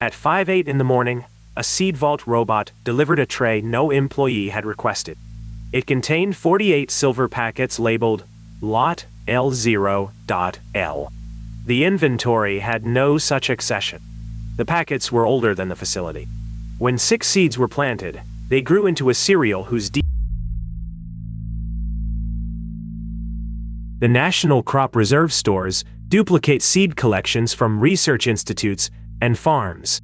At 5:08 in the morning, a seed vault robot delivered a tray no employee had requested. It contained 48 silver packets labeled Lot L0.L. The inventory had no such accession. The packets were older than the facility. When 6 seeds were planted, they grew into a cereal whose The National Crop Reserve stores duplicate seed collections from research institutes and farms.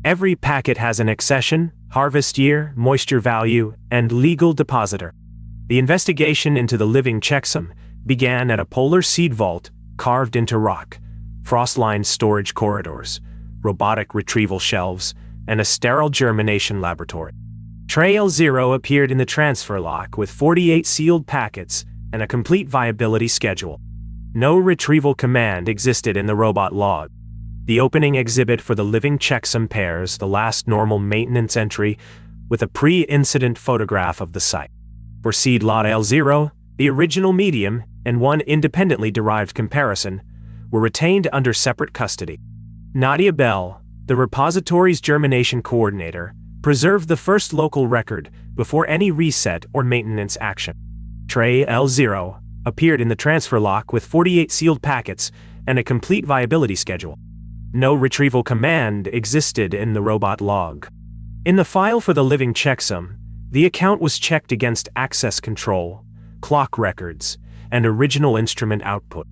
Every packet has an accession, harvest year, moisture value, and legal depositor. The investigation into the living checksum began at a polar seed vault carved into rock, frost-lined storage corridors, robotic retrieval shelves, and a sterile germination laboratory. Tray L0 appeared in the transfer lock with 48 sealed packets and a complete viability schedule. No retrieval command existed in the robot log. The opening exhibit for the living checksum pairs the last normal maintenance entry with a pre-incident photograph of the site. For seed lot L0, the original medium and one independently derived comparison were retained under separate custody. Nadia Bell, the repository's germination coordinator, preserved the first local record before any reset or maintenance action. Tray L0 appeared in the transfer lock with 48 sealed packets and a complete viability schedule. No retrieval command existed in the robot log. In the file for the living checksum, the account was checked against access control, clock records, and original instrument output.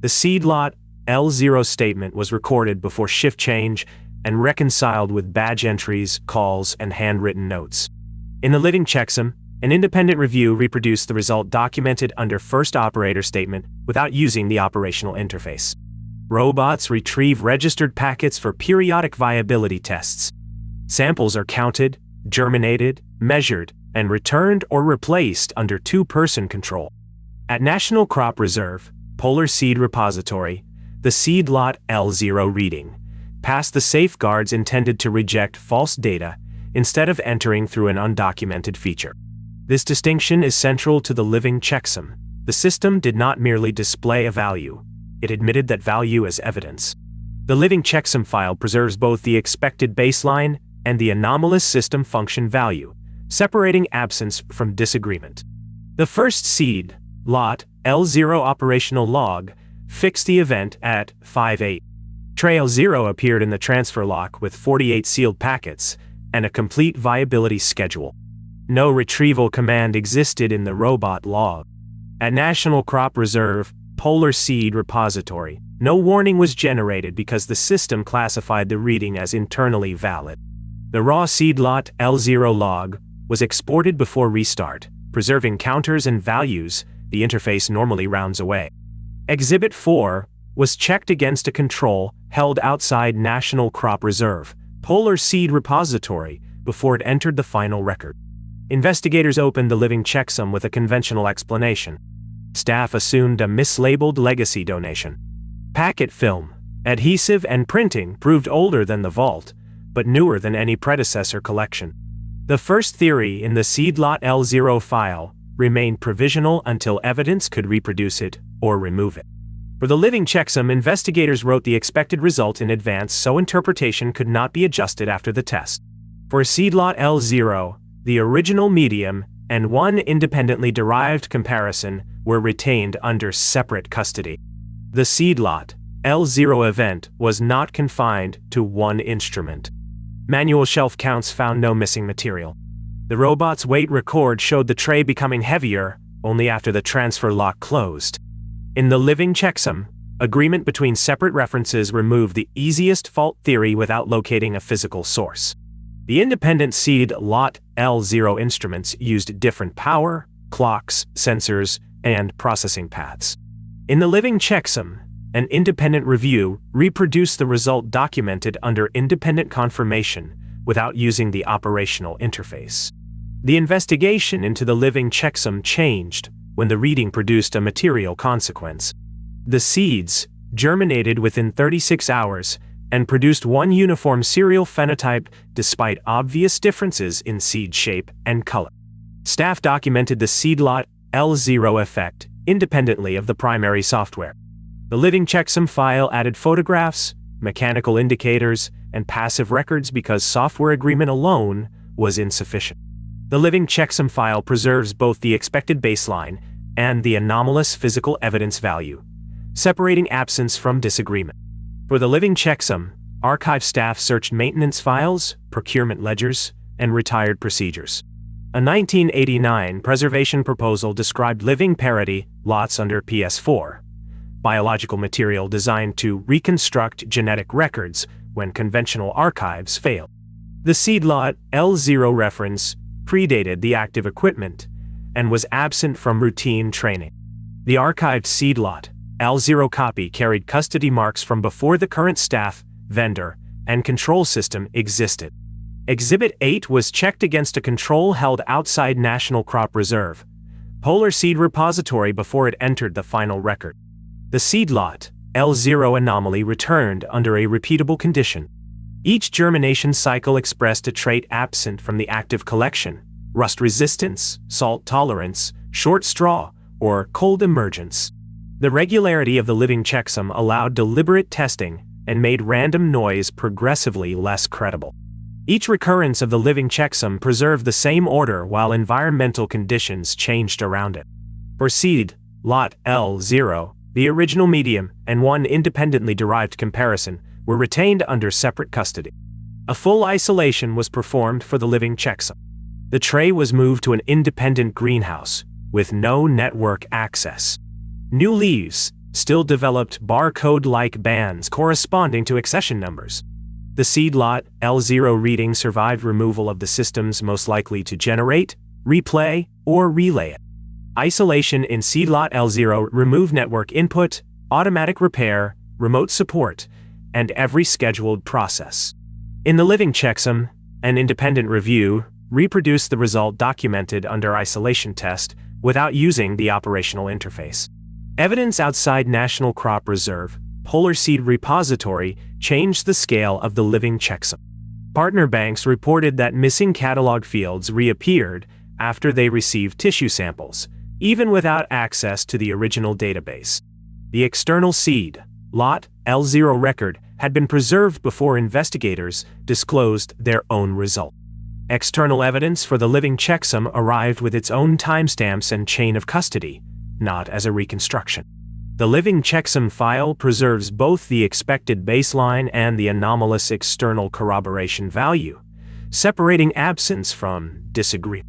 The seed lot L0 statement was recorded before shift change and reconciled with badge entries, calls, and handwritten notes. In the living checksum, an independent review reproduced the result documented under first operator statement without using the operational interface. Robots retrieve registered packets for periodic viability tests. Samples are counted, germinated, measured, and returned or replaced under 2-person control. At National Crop Reserve, Polar Seed Repository, the seed lot L0 reading passed the safeguards intended to reject false data instead of entering through an undocumented feature. This distinction is central to the living checksum. The system did not merely display a value, it admitted that value as evidence. The living checksum file preserves both the expected baseline and the anomalous system function value, separating absence from disagreement. The first seed, lot L0 operational log, fixed the event at 5:08. Tray L0 appeared in the transfer lock with 48 sealed packets and a complete viability schedule. No retrieval command existed in the robot log. At National Crop Reserve, Polar Seed Repository, no warning was generated because the system classified the reading as internally valid. The raw seed lot L0 log was exported before restart, preserving counters and values the interface normally rounds away. Exhibit 4 was checked against a control held outside National Crop Reserve, Polar Seed Repository, before it entered the final record. Investigators opened the living checksum with a conventional explanation. Staff assumed a mislabeled legacy donation. Packet film, adhesive, and printing proved older than the vault, but newer than any predecessor collection. The first theory in the seed lot L0 file remained provisional until evidence could reproduce it or remove it. For the living checksum, investigators wrote the expected result in advance so interpretation could not be adjusted after the test. For seed lot L0, the original medium and one independently derived comparison were retained under separate custody. The seed lot L0 event was not confined to one instrument. Manual shelf counts found no missing material. The robot's weight record showed the tray becoming heavier only after the transfer lock closed. In the living checksum, agreement between separate references removed the easiest fault theory without locating a physical source. The independent seed lot L0 instruments used different power, clocks, sensors, and processing paths. In the living checksum, an independent review reproduced the result documented under independent confirmation without using the operational interface. The investigation into the living checksum changed when the reading produced a material consequence. The seeds germinated within 36 hours and produced one uniform cereal phenotype despite obvious differences in seed shape and color. Staff documented the seed lot L0 effect independently of the primary software. The living checksum file added photographs, mechanical indicators, and passive records because software agreement alone was insufficient. The living checksum file preserves both the expected baseline and the anomalous physical evidence value, separating absence from disagreement. For the living checksum, archive staff searched maintenance files, procurement ledgers, and retired procedures. A 1989 preservation proposal described living parity lots under PS4, biological material designed to reconstruct genetic records when conventional archives failed. The seed lot L0 reference predated the active equipment and was absent from routine training. The archived seed lot L0 copy carried custody marks from before the current staff, vendor, and control system existed. Exhibit 8 was checked against a control held outside National Crop Reserve, Polar Seed Repository before it entered the final record. The seed lot L0 anomaly returned under a repeatable condition. Each germination cycle expressed a trait absent from the active collection: rust resistance, salt tolerance, short straw, or cold emergence. The regularity of the living checksum allowed deliberate testing and made random noise progressively less credible. Each recurrence of the living checksum preserved the same order while environmental conditions changed around it. For seed lot L0, the original medium and one independently derived comparison were retained under separate custody. A full isolation was performed for the living checksum. The tray was moved to an independent greenhouse with no network access. New leaves still developed barcode-like bands corresponding to accession numbers. The seed lot L0 reading survived removal of the systems most likely to generate, replay, or relay it. Isolation in seed lot L0 removed network input, automatic repair, remote support, and every scheduled process. In the living checksum, an independent review reproduced the result documented under isolation test without using the operational interface. Evidence outside National Crop Reserve, Polar Seed Repository changed the scale of the living checksum. Partner banks reported that missing catalog fields reappeared after they received tissue samples, even without access to the original database. The external seed lot L0 record had been preserved before investigators disclosed their own result. External evidence for the living checksum arrived with its own timestamps and chain of custody, not as a reconstruction. The living checksum file preserves both the expected baseline and the anomalous external corroboration value, separating absence from disagreement.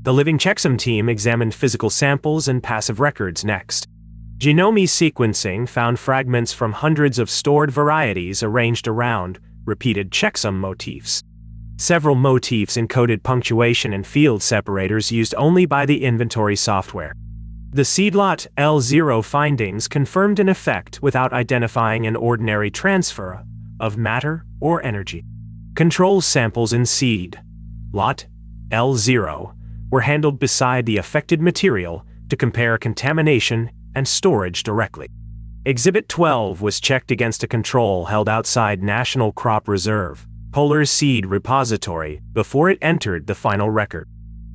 The living checksum team examined physical samples and passive records next. Genome sequencing found fragments from hundreds of stored varieties arranged around repeated checksum motifs. Several motifs encoded punctuation and field separators used only by the inventory software. The seedlot L0 findings confirmed an effect without identifying an ordinary transfer of matter or energy. Control samples in seed lot L0 were handled beside the affected material to compare contamination and storage directly. Exhibit 12 was checked against a control held outside National Crop Reserve, Polar Seed Repository, before it entered the final record.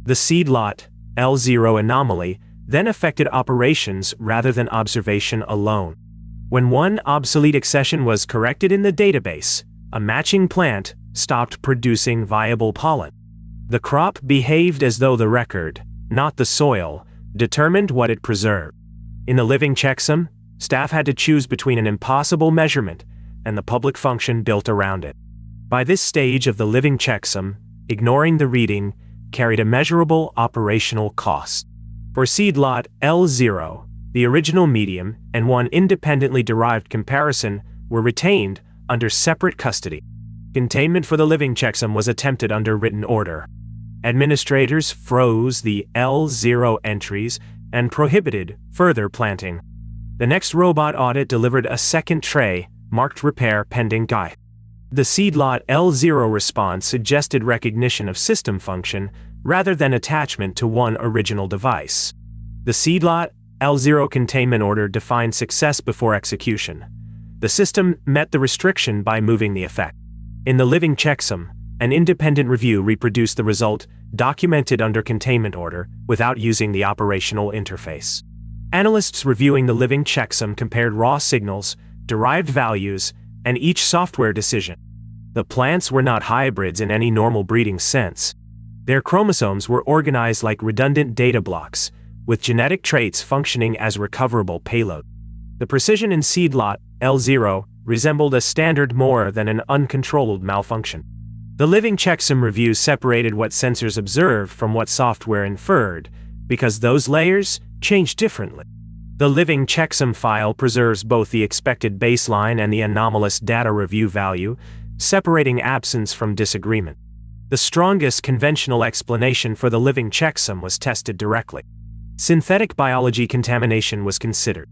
The seed lot L0 anomaly then affected operations rather than observation alone. When one obsolete accession was corrected in the database, a matching plant stopped producing viable pollen. The crop behaved as though the record, not the soil, determined what it preserved. In the living checksum, staff had to choose between an impossible measurement and the public function built around it. By this stage of the living checksum, ignoring the reading carried a measurable operational cost. For seed lot L0, the original medium and one independently derived comparison were retained under separate custody. Containment for the living checksum was attempted under written order. Administrators froze the L0 entries and prohibited further planting. The next robot audit delivered a second tray, marked repair pending guide. The seed lot L0 response suggested recognition of system function rather than attachment to one original device. The seed lot L0 containment order defined success before execution. The system met the restriction by moving the effect. In the living checksum, an independent review reproduced the result documented under containment order without using the operational interface. Analysts reviewing the living checksum compared raw signals, derived values, and each software decision. The plants were not hybrids in any normal breeding sense. Their chromosomes were organized like redundant data blocks, with genetic traits functioning as recoverable payload. The precision in seed lot L0 resembled a standard more than an uncontrolled malfunction. The living checksum review separated what sensors observed from what software inferred, because those layers changed differently. The living checksum file preserves both the expected baseline and the anomalous data review value, separating absence from disagreement. The strongest conventional explanation for the living checksum was tested directly. Synthetic biology contamination was considered.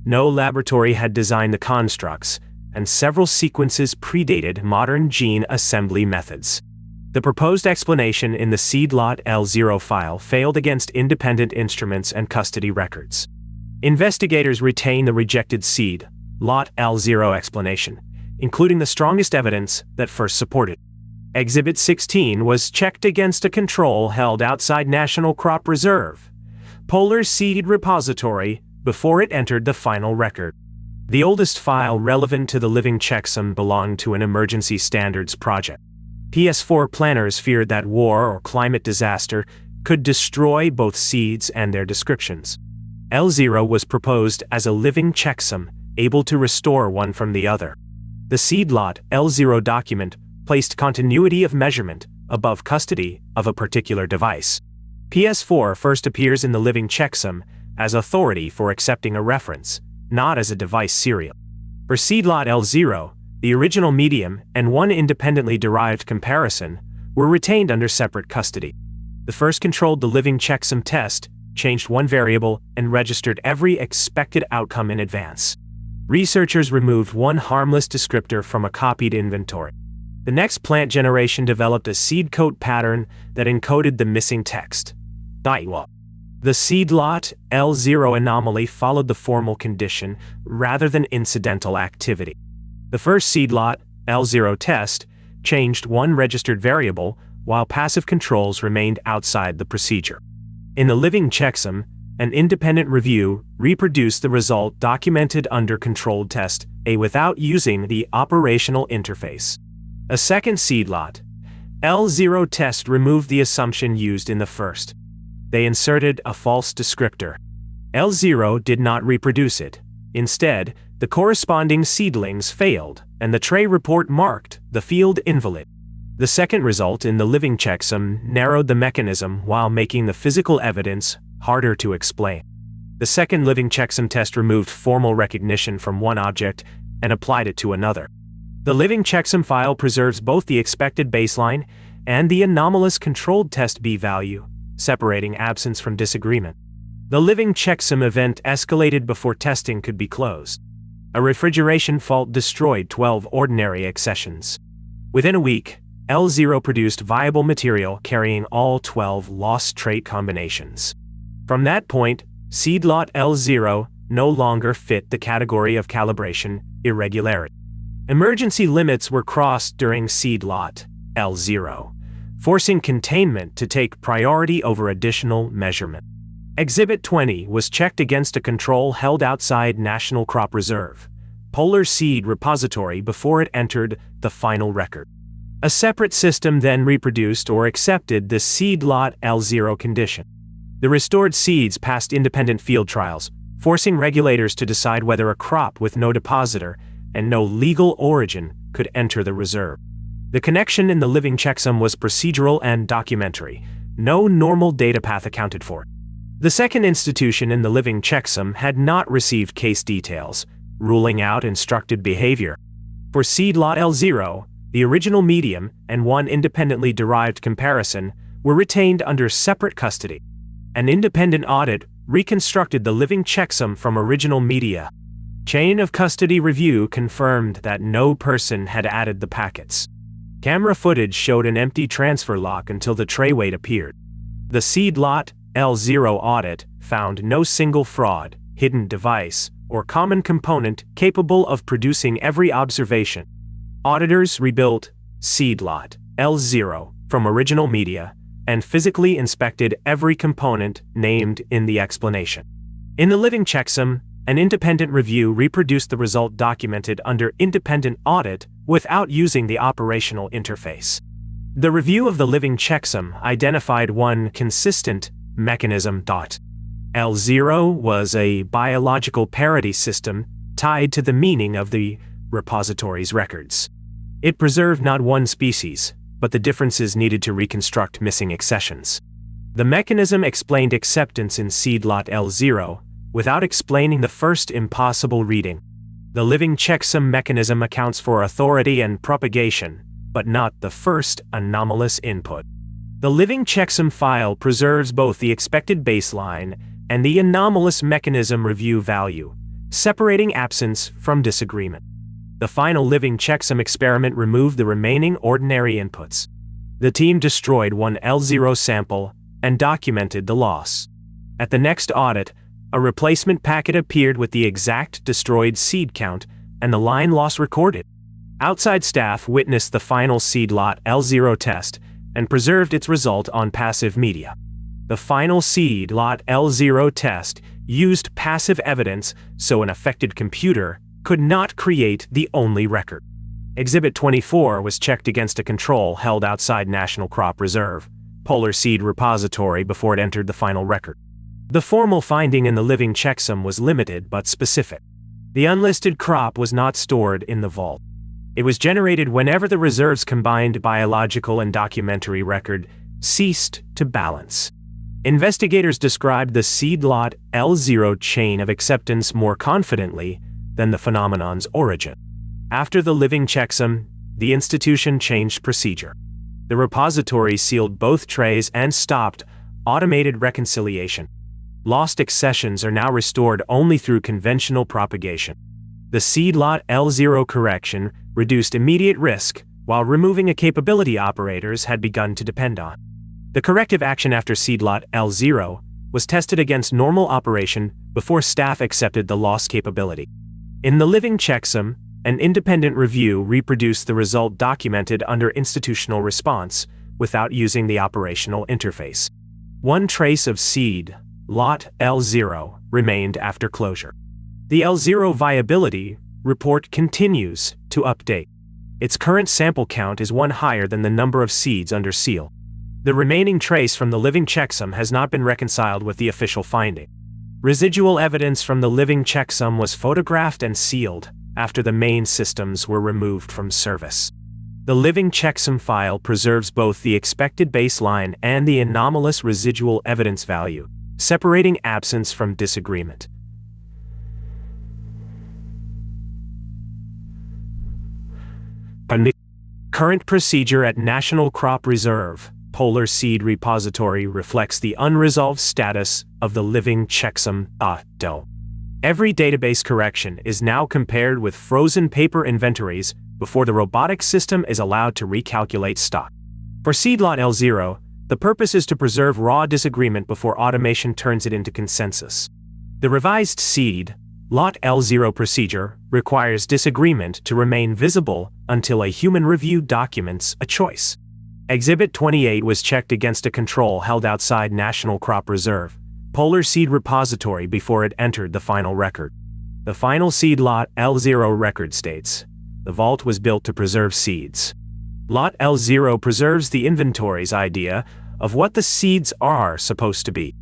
No laboratory had designed the constructs, and several sequences predated modern gene assembly methods. The proposed explanation in the seed lot L0 file failed against independent instruments and custody records. Investigators retain the rejected seed lot L0 explanation, including the strongest evidence that first supported. Exhibit 16 was checked against a control held outside National Crop Reserve, Polar Seed Repository, before it entered the final record. The oldest file relevant to the living checksum belonged to an emergency standards project. PS4 planners feared that war or climate disaster could destroy both seeds and their descriptions. L0 was proposed as a living checksum, able to restore one from the other. The seed lot L0 document placed continuity of measurement above custody of a particular device. PS4 first appears in the living checksum as authority for accepting a reference, not as a device serial. For seed lot L0, the original medium and one independently derived comparison were retained under separate custody. The first controlled the living checksum test, changed one variable, and registered every expected outcome in advance. Researchers removed one harmless descriptor from a copied inventory. The next plant generation developed a seed coat pattern that encoded the missing text. The seed lot L0 anomaly followed the formal condition rather than incidental activity. The first seed lot L0 test changed one registered variable while passive controls remained outside the procedure. In the living checksum, an independent review reproduced the result documented under controlled test A without using the operational interface. A second seed lot L0 test removed the assumption used in the first. They inserted a false descriptor. L0 did not reproduce it. Instead, the corresponding seedlings failed, and the tray report marked the field invalid. The second result in the living checksum narrowed the mechanism while making the physical evidence harder to explain. The second living checksum test removed formal recognition from one object and applied it to another. The living checksum file preserves both the expected baseline and the anomalous controlled test B value, separating absence from disagreement. The living checksum event escalated before testing could be closed. A refrigeration fault destroyed 12 ordinary accessions. Within a week, L0 produced viable material carrying all 12 lost trait combinations. From that point, seed lot L0 no longer fit the category of calibration irregularity. Emergency limits were crossed during seed lot L0, forcing containment to take priority over additional measurement. Exhibit 20 was checked against a control held outside National Crop Reserve, Polar Seed Repository, before it entered the final record. A separate system then reproduced or accepted the seed lot L0 condition. The restored seeds passed independent field trials, forcing regulators to decide whether a crop with no depositor and no legal origin could enter the reserve. The connection in the living checksum was procedural and documentary. No normal data path accounted for. The second institution in the living checksum had not received case details, ruling out instructed behavior. For seed lot L0, the original medium and one independently derived comparison were retained under separate custody. An independent audit reconstructed the living checksum from original media. Chain of custody review confirmed that no person had added the packets. Camera footage showed an empty transfer lock until the tray weight appeared. The seed lot L0 audit found no single fraud, hidden device, or common component capable of producing every observation. Auditors rebuilt seed lot L0 from original media and physically inspected every component named in the explanation. In the living checksum, An independent review reproduced the result documented under independent audit without using the operational interface. The review of the living checksum identified one consistent mechanism. L0 was a biological parity system tied to the meaning of the repository's records. It preserved not one species, but the differences needed to reconstruct missing accessions. The mechanism explained acceptance in seed lot L0 without explaining the first impossible reading. The living checksum mechanism accounts for authority and propagation, but not the first anomalous input. The living checksum file preserves both the expected baseline and the anomalous mechanism review value, separating absence from disagreement. The final living checksum experiment removed the remaining ordinary inputs. The team destroyed one L0 sample and documented the loss. At the next audit, a replacement packet appeared with the exact destroyed seed count and the line loss recorded. Outside staff witnessed the final seed lot L0 test and preserved its result on passive media. The final seed lot L0 test used passive evidence so an affected computer could not create the only record. Exhibit 24 was checked against a control held outside National Crop Reserve, Polar Seed Repository before it entered the final record. The formal finding in the living checksum was limited but specific. The unlisted crop was not stored in the vault. It was generated whenever the reserve's combined biological and documentary record ceased to balance. Investigators described the seed lot L0 chain of acceptance more confidently than the phenomenon's origin. After the living checksum, the institution changed procedure. The repository sealed both trays and stopped automated reconciliation. Lost accessions are now restored only through conventional propagation. The seed lot L0 correction reduced immediate risk while removing a capability operators had begun to depend on. The corrective action after seed lot L0 was tested against normal operation before staff accepted the loss capability. In the living checksum, an independent review reproduced the result documented under institutional response without using the operational interface. One trace of seed lot L0 remained after closure. The L0 viability report continues to update. Its current sample count is one higher than the number of seeds under seal. The remaining trace from the living checksum has not been reconciled with the official finding. Residual evidence from the living checksum was photographed and sealed after the main systems were removed from service. The living checksum file preserves both the expected baseline and the anomalous residual evidence value, separating absence from disagreement. Current procedure at National Crop Reserve, Polar Seed Repository reflects the unresolved status of the living checksum. Every database correction is now compared with frozen paper inventories before the robotic system is allowed to recalculate stock. For seed lot L0, the purpose is to preserve raw disagreement before automation turns it into consensus. The revised seed lot L0 procedure requires disagreement to remain visible until a human review documents a choice. Exhibit 28 was checked against a control held outside National Crop Reserve, Polar Seed Repository before it entered the final record. The final seed lot L0 record states, the vault was built to preserve seeds. Lot L0 preserves the inventory's idea of what the seeds are supposed to be.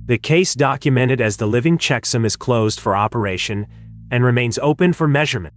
The case documented as the living checksum is closed for operation and remains open for measurement.